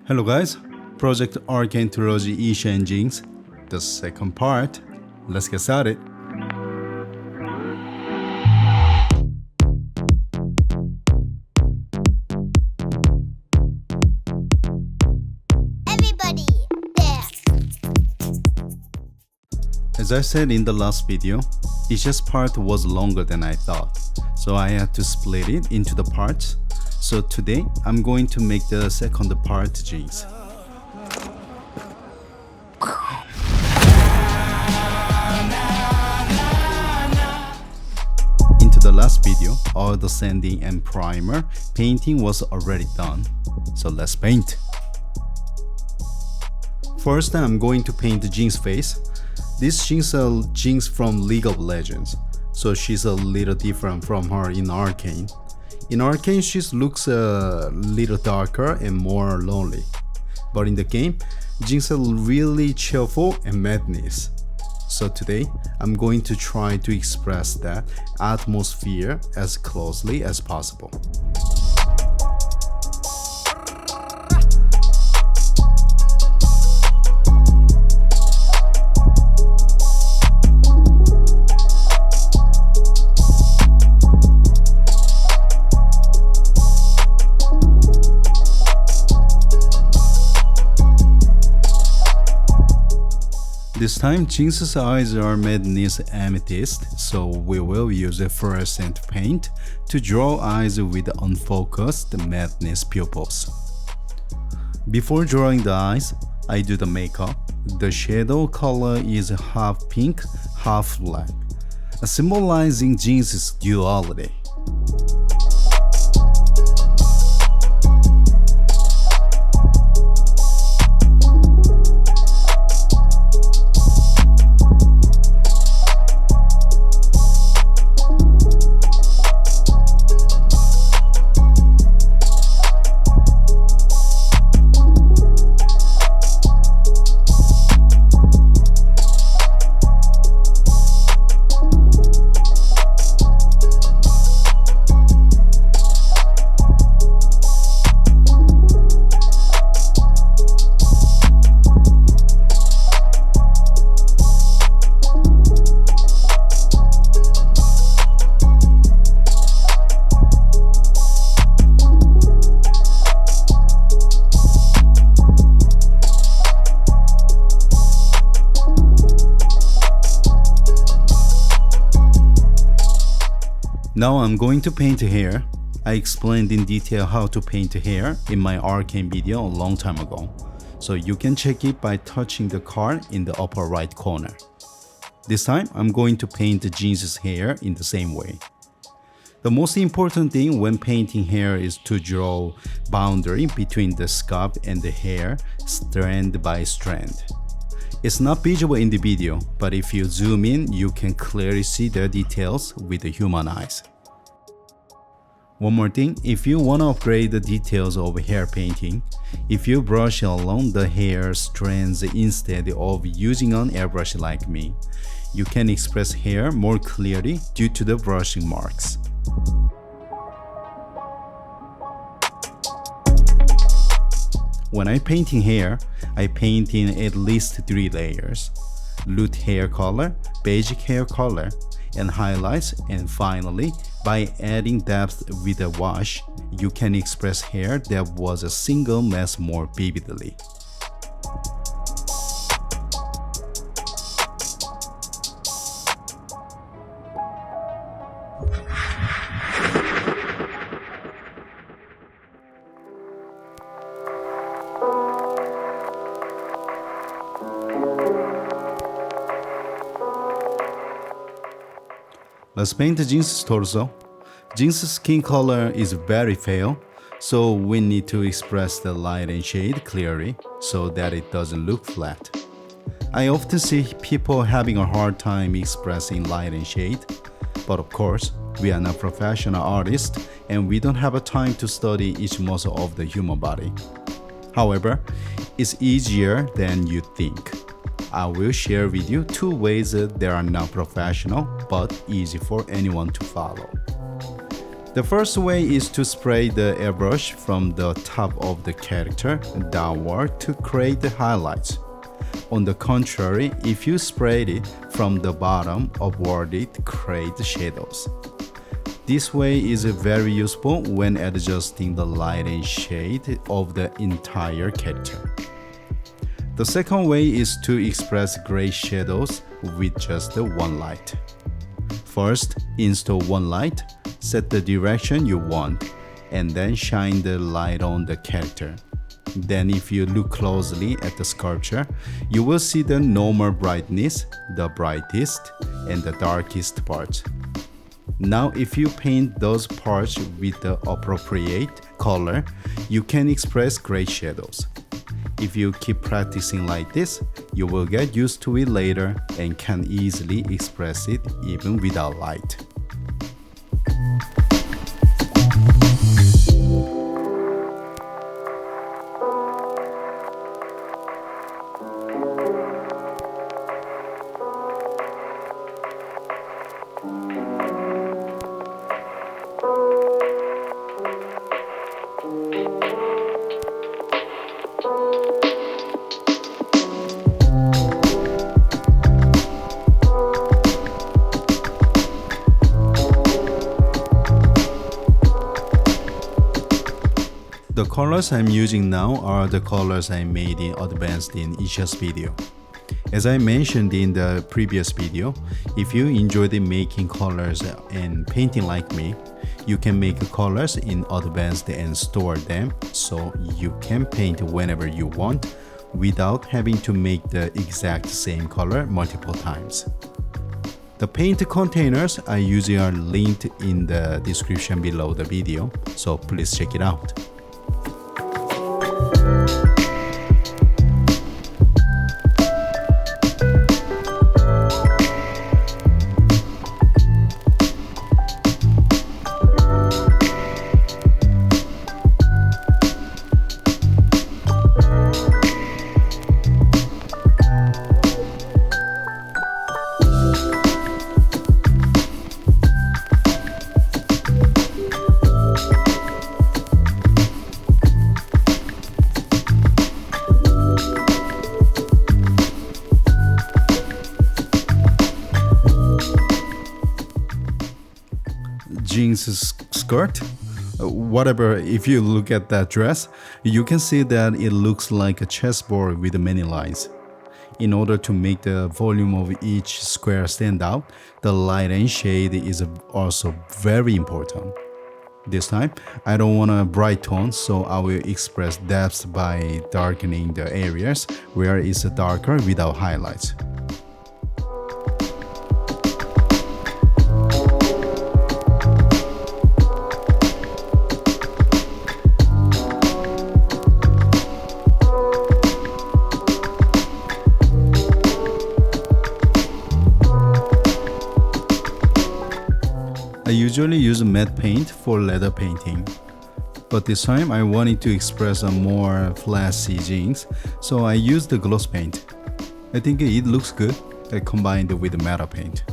Hello guys, Project Arcane Trilogy Isha and Jinx, the second part. Let's get started. Everybody, there. As I said in the last video, Isha's part was longer than I thought, so I had to split it into the parts. So today, I'm going to make the second part Jinx. Into the last video, all the sanding and primer painting was already done. So let's paint. First, I'm going to paint Jinx's face. This Jinx is Jinx from League of Legends, so she's a little different from her in Arcane. In Arcane, she looks a little darker and more lonely. But in the game, Jinx is really cheerful and madness. So today, I'm going to try to express that atmosphere as closely as possible. This time, Jinx's eyes are madness amethyst, so we will use a fluorescent paint to draw eyes with unfocused madness pupils. Before drawing the eyes, I do the makeup. The shadow color is half pink, half black, symbolizing Jinx's duality. Now I'm going to paint hair. I explained in detail how to paint hair in my Arcane video a long time ago, so you can check it by touching the card in the upper right corner. This time I'm going to paint Jinx's hair in the same way. The most important thing when painting hair is to draw boundary between the scalp and the hair strand by strand. It's not visible in the video, but if you zoom in, you can clearly see the details with the human eyes. One more thing, if you want to upgrade the details of hair painting, if you brush along the hair strands instead of using an airbrush like me, you can express hair more clearly due to the brushing marks. When I'm painting hair, I paint in at least 3 layers: root hair color, basic hair color, and highlights, and finally, by adding depth with a wash, you can express hair that was a single mass more vividly. Let's paint Jinx's torso. Jinx's skin color is very pale, so we need to express the light and shade clearly so that it doesn't look flat. I often see people having a hard time expressing light and shade, but of course, we are not professional artists and we don't have a time to study each muscle of the human body. However, it's easier than you think. I will share with you 2 ways that are not professional but easy for anyone to follow. The first way is to spray the airbrush from the top of the character downward to create the highlights. On the contrary, if you sprayed it from the bottom upward, it creates shadows. This way is very useful when adjusting the light and shade of the entire character. The second way is to express gray shadows with just one light. First, install one light, set the direction you want, and then shine the light on the character. Then if you look closely at the sculpture, you will see the normal brightness, the brightest, and the darkest parts. Now if you paint those parts with the appropriate color, you can express gray shadows. If you keep practicing like this, you will get used to it later and can easily express it even without light. The colors I'm using now are the colors I made in advanced in Isha's video. As I mentioned in the previous video, if you enjoyed making colors and painting like me, you can make colors in advanced and store them so you can paint whenever you want without having to make the exact same color multiple times. The paint containers I use are linked in the description below the video, so please check it out. Jeans skirt, whatever. If you look at that dress, you can see that it looks like a chessboard with many lines. In order to make the volume of each square stand out, the light and shade is also very important. This time, I don't want a bright tone, so I will express depth by darkening the areas where it's darker without highlights. I usually use matte paint for leather painting, but this time I wanted to express a more flashy jeans, so I used the gloss paint. I think it looks good combined with the matte paint.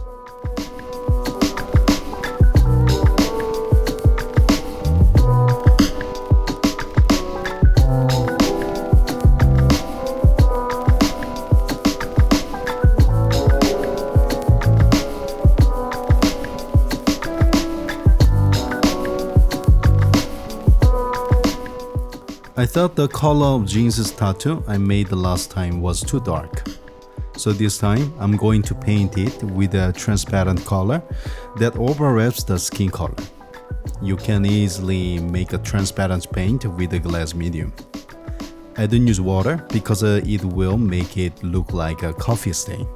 I thought the color of Jeans' tattoo I made the last time was too dark. So this time I'm going to paint it with a transparent color that overlaps the skin color. You can easily make a transparent paint with a glass medium. I don't use water because it will make it look like a coffee stain.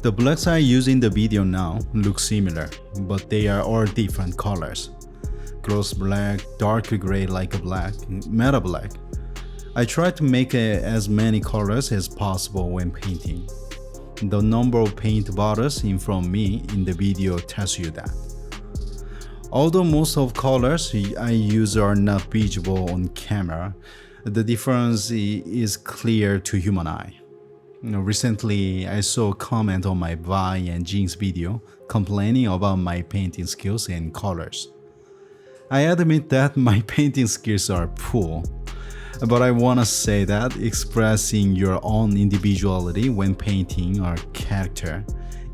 The blacks I use in the video now look similar, but they are all different colors. Gloss black, dark gray like a black, matte black. I try to make as many colors as possible when painting. The number of paint bottles in front of me in the video tells you that. Although most of colors I use are not visible on camera, the difference is clear to human eye. Recently, I saw a comment on my Vi and Jinx video complaining about my painting skills and colors. I admit that my painting skills are poor, but I wanna say that expressing your own individuality when painting a character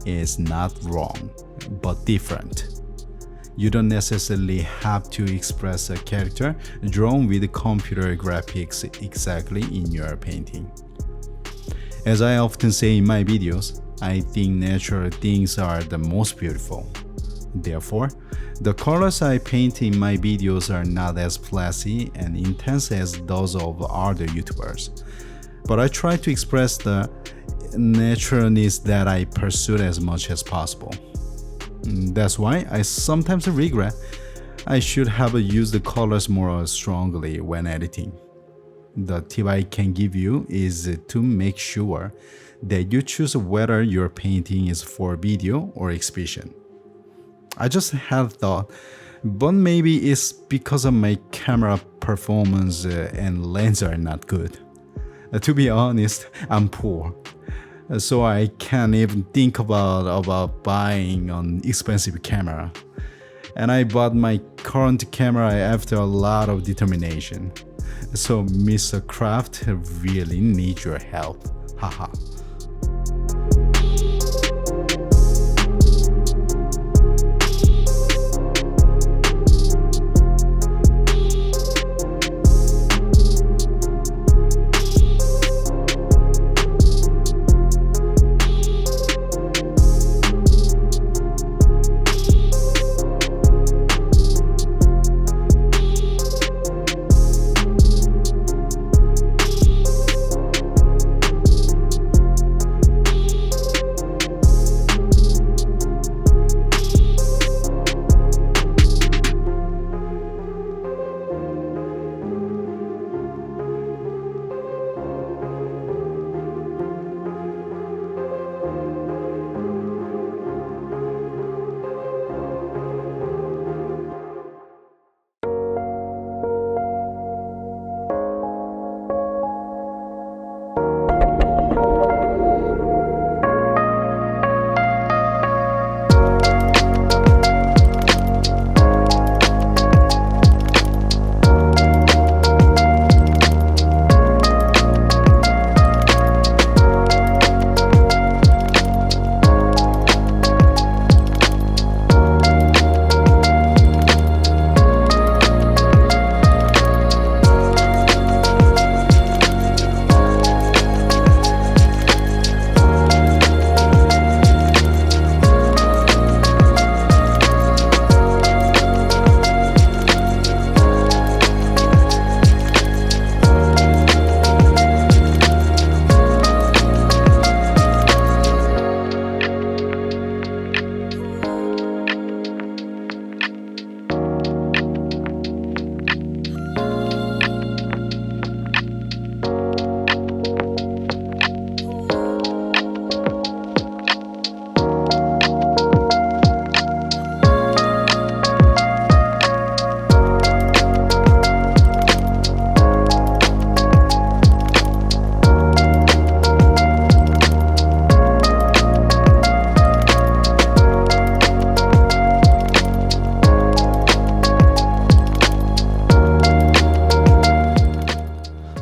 is not wrong, but different. You don't necessarily have to express a character drawn with computer graphics exactly in your painting. As I often say in my videos, I think natural things are the most beautiful. Therefore, the colors I paint in my videos are not as flashy and intense as those of other YouTubers, but I try to express the naturalness that I pursued as much as possible. That's why I sometimes regret I should have used the colors more strongly when editing. The tip I can give you is to make sure that you choose whether your painting is for video or exhibition. I just had thought, but maybe it's because of my camera performance and lens are not good. To be honest, I'm poor, so I can't even think about buying an expensive camera. And I bought my current camera after a lot of determination. So Mr. Craft really needs your help. Haha.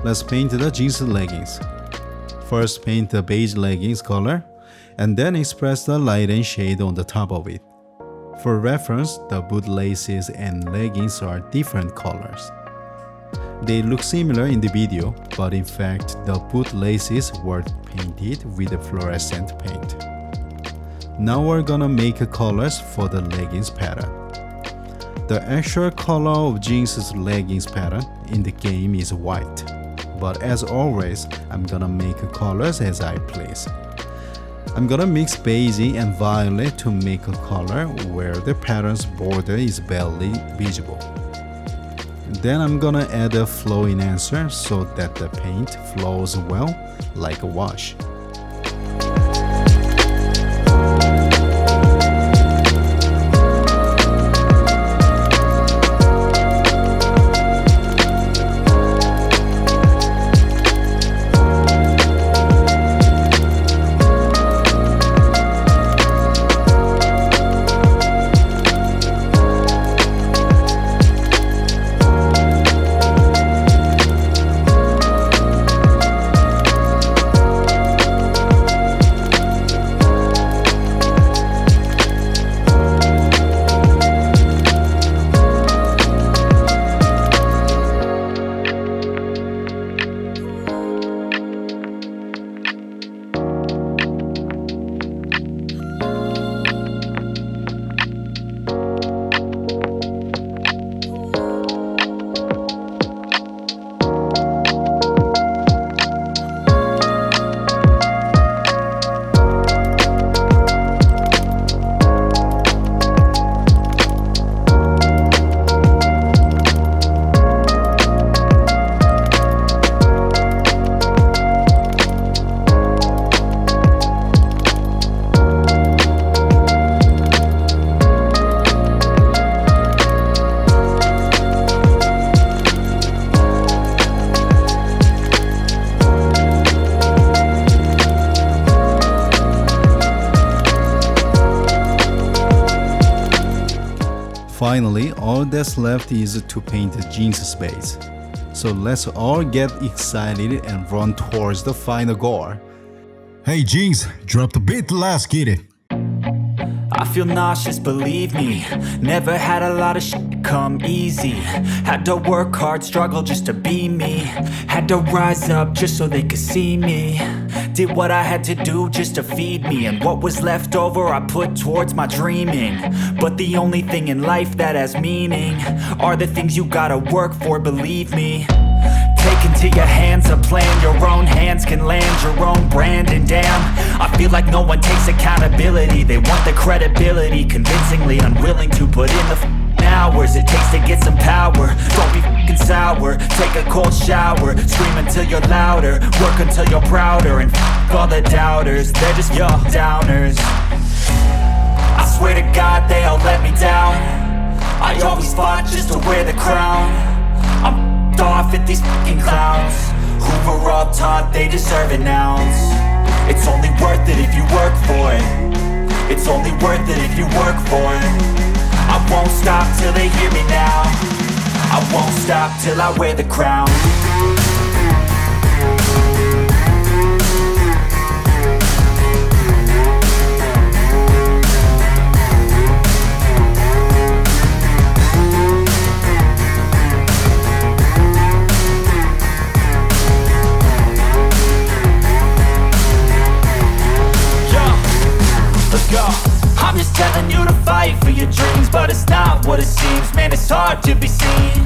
Let's paint the jeans leggings. First paint the beige leggings color, and then express the light and shade on the top of it. For reference, the boot laces and leggings are different colors. They look similar in the video, but in fact, the boot laces were painted with a fluorescent paint. Now we're gonna make colors for the leggings pattern. The actual color of Jinx's leggings pattern in the game is white, but as always, I'm gonna make colors as I please. I'm gonna mix beige and violet to make a color where the pattern's border is barely visible. Then I'm gonna add a flow enhancer so that the paint flows well like a wash. Finally, all that's left is to paint the jeans base. So let's all get excited and run towards the final goal. Hey jeans, drop the beat, let's get it. I feel nauseous, believe me. Never had a lot of shit come easy. Had to work hard, struggle just to be me. Had to rise up just so they could see me. Did what I had to do just to feed me. And what was left over I put towards my dreaming. But the only thing in life that has meaning are the things you gotta work for, believe me. Take into your hands a plan. Your own hands can land your own brand. And damn, I feel like no one takes accountability. They want the credibility, convincingly unwilling to put in the hours it takes to get some power. Don't be f***ing sour. Take a cold shower. Scream until you're louder. Work until you're prouder. And f*** all the doubters, they're just your downers. I swear to God they all let me down. I always fought just to wear the crown. I'm off at these fucking clowns who were all taught they deserve an ounce. It's only worth it if you work for it. It's only worth it if you work for it. I won't stop till they hear me now. I won't stop till I wear the crown. I'm just telling you to fight for your dreams, but it's not what it seems. Man, it's hard to be seen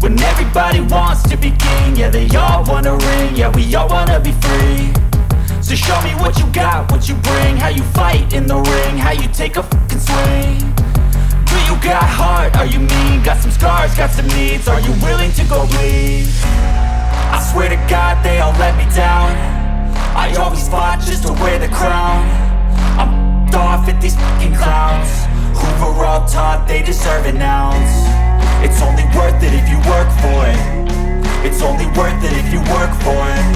when everybody wants to be king. Yeah, they all wanna ring, yeah, we all wanna be free. So show me what you got, what you bring, how you fight in the ring, how you take a fucking swing. Do you got heart, are you mean? Got some scars, got some needs, are you willing to go bleed? I swear to God they all let me down. I always fought just to wear the crown. I'm off at these fucking clowns who were all taught they deserve an ounce. It's only worth it if you work for it. It's only worth it if you work for it.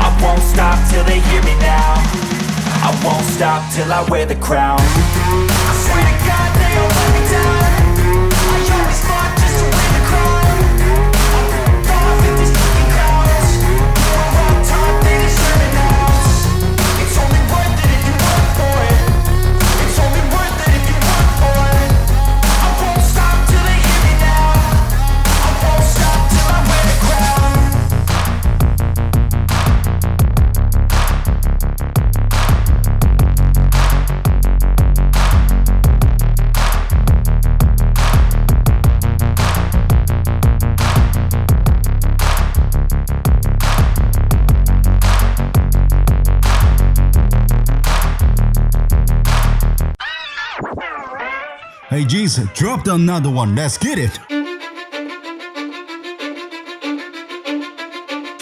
I won't stop till they hear me now. I won't stop till I wear the crown. I swear to God they all let me down. I always fought just to wear the crown. I'm off at these fucking clowns who were all taught they deserve an ounce. It's only worth it if you work for it. It's only worth it if you work for it. I won't stop till they hear me now. I won't stop till I wear the crown. Hey Jeans, dropped another one. Let's get it.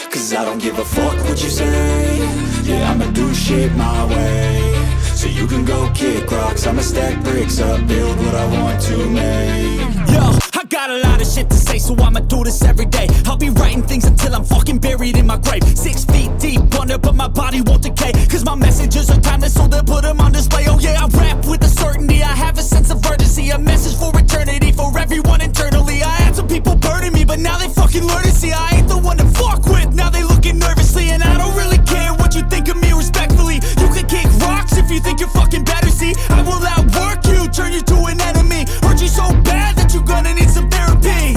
Cause I don't give a fuck what you say. Yeah, I'ma do shit my way. So you can go kick rocks, I'ma stack bricks up, build what I want to make. Yo, I got a lot of shit to say, so I'ma do this every day. I'll be writing things until I'm fucking buried in my grave. 6 feet deep under, but my body won't decay. Cause my messages are timeless, so they'll put them on display. Oh yeah, I rap with a certainty, I have a sense of urgency. A message for eternity, for everyone internally. I had some people burning me, but now they fucking learn to see I ain't the one to fuck with. Now they looking nervously, and I don't really care what you think of me respectfully. You can kick rocks if you think you're fucking better, see. I will outwork you, turn you to an enemy. Hurt you so bad that you're gonna need some therapy.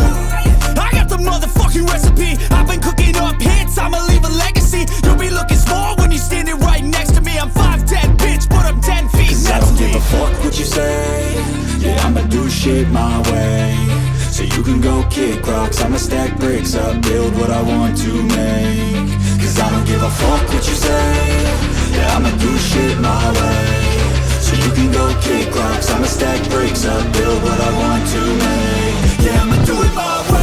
I got the motherfucking recipe. I've been cooking up hits, I'ma leave a legacy. You'll be looking small when you're standing right next to me. I'm 5'10", bitch, but I'm 10 feet. Cause I don't give a fuck what you say. Yeah, I'ma do shit my way. So you can go kick rocks, I'ma stack bricks up, build what I want to make. Cause I don't give a fuck what you say. Yeah, I'ma do shit my way. So you can go kick rocks, I'ma stack bricks up, build what I want to make. Yeah, I'ma do it my way.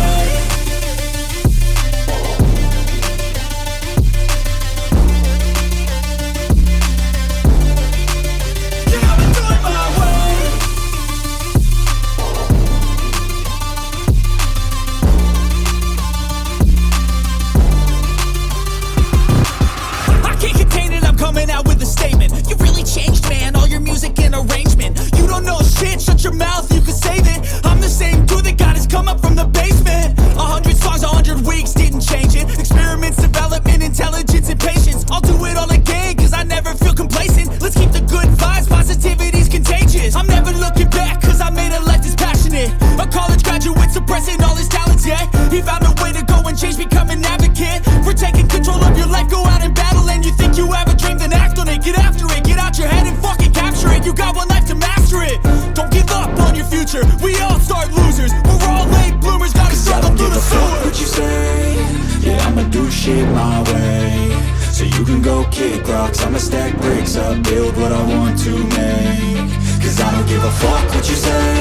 Shut your mouth, you can save it. I'm the same dude that got his come up from the basement. 100 songs, 100 weeks, didn't change it. Experiments, development, intelligence, and patience. I'll do it all again, cause I never feel complacent. Let's keep the good vibes, positivity's contagious. I'm never looking back, cause I made a life that's passionate. A college graduate suppressing all his talents, yeah. He found a way to go and change, become an advocate. For taking control of your life, go out and battle. And you think you have a dream, then act on it. Get after it, get out your head and fucking capture it. You got one life to master it. Don't give up on your future, we all start losers. We're all late bloomers, gotta struggle through the sewer. What you say, yeah, I'ma do shit my way. So you can go kick rocks, I'ma stack bricks up, build what I want to make. Cause I don't give a fuck what you say.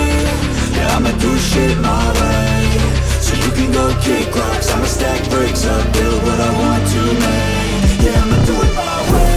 Yeah, I'ma do shit my way. So you can go kick rocks, I'ma stack bricks up, build what I want to make. Yeah, I'ma do it my way.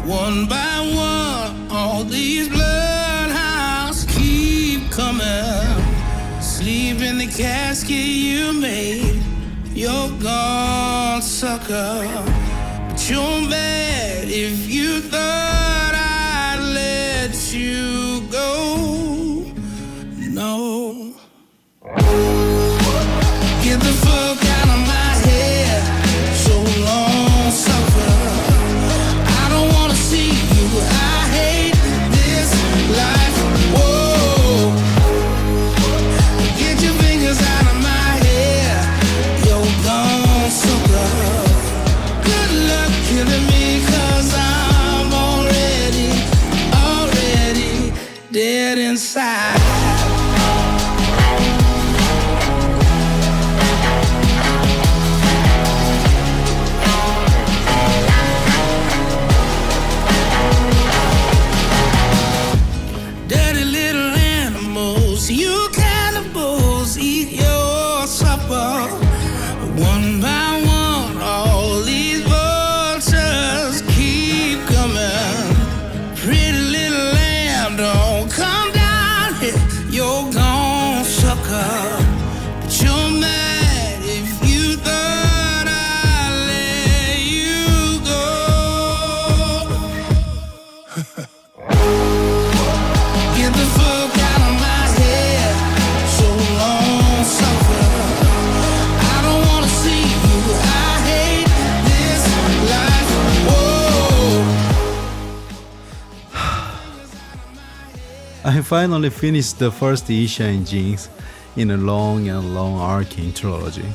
One by one, all these bloodhounds keep coming. Sleep in the casket you made. You're gone, sucker. But you're bad if you thought I'd let you go. No. Get the fuck out of my head. So long, sucker. I don't wanna see you. I hate this life. Whoa. Get your fingers out of my hair. You're gone, sucker. Good luck troubles, eat your supper. One by one, all these vultures keep coming. Pretty little lamb, don't come down here, you're gone, sucker. But you're mad if you thought I'd let you go. Get the fuck out of my head, so long, sucker. I don't wanna see you, I hate this life, whoa. I finally finished the first Isha and Jinx in a long Arcane trilogy.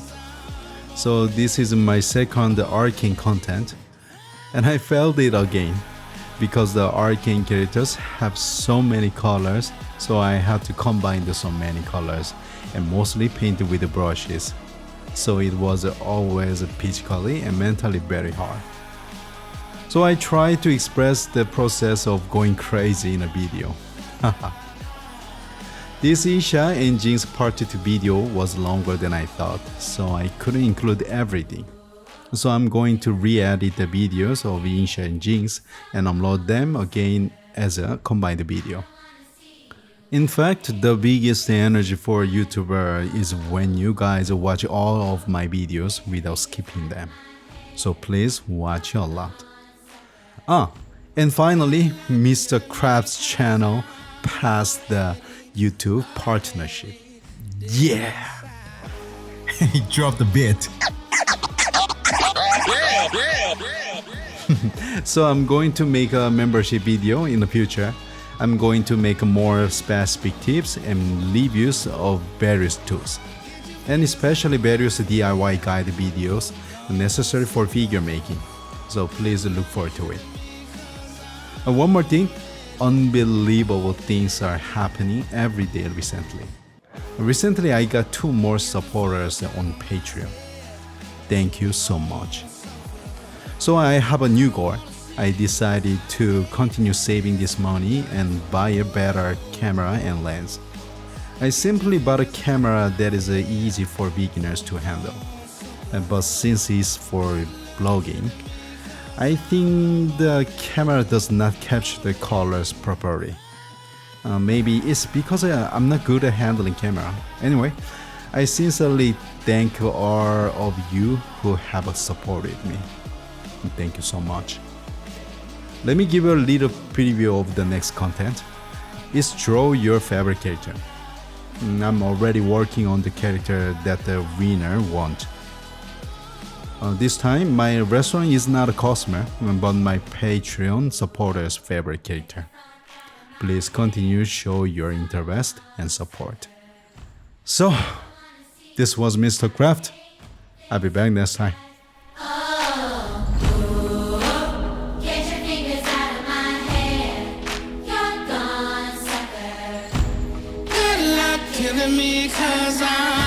So this is my second Arcane content, and I failed it again because the Arcane characters have so many colors, so I had to combine so many colors and mostly paint with the brushes. So it was always physically and mentally very hard. So I tried to express the process of going crazy in a video. This Isha and Jinx part 2 video was longer than I thought, so I couldn't include everything. So I'm going to re-edit the videos of Isha and Jinx and upload them again as a combined video. In fact, the biggest energy for a YouTuber is when you guys watch all of my videos without skipping them. So please watch a lot. And finally, Mr. Krabs' channel passed the YouTube partnership. Yeah! He dropped the beat. So I'm going to make a membership video in the future. I'm going to make more specific tips and reviews of various tools, and especially various DIY guide videos necessary for figure making. So please look forward to it. One more thing, unbelievable things are happening every day recently. Recently I got 2 more supporters on Patreon. Thank you so much. So I have a new goal. I decided to continue saving this money and buy a better camera and lens. I simply bought a camera that is easy for beginners to handle. But since it's for vlogging, I think the camera does not capture the colors properly. Maybe it's because I'm not good at handling camera. Anyway, I sincerely thank all of you who have supported me. Thank you so much. Let me give you a little preview of the next content. It's draw your favorite character. I'm already working on the character that the winner wants. This time, my restaurant is not a customer, but my Patreon supporter's favorite character. Please continue show your interest and support. So, this was Mr. Craft. I'll be back next time. Get your fingers out of my hair. You're gone, sucker. Good luck killing me, 'cause I'm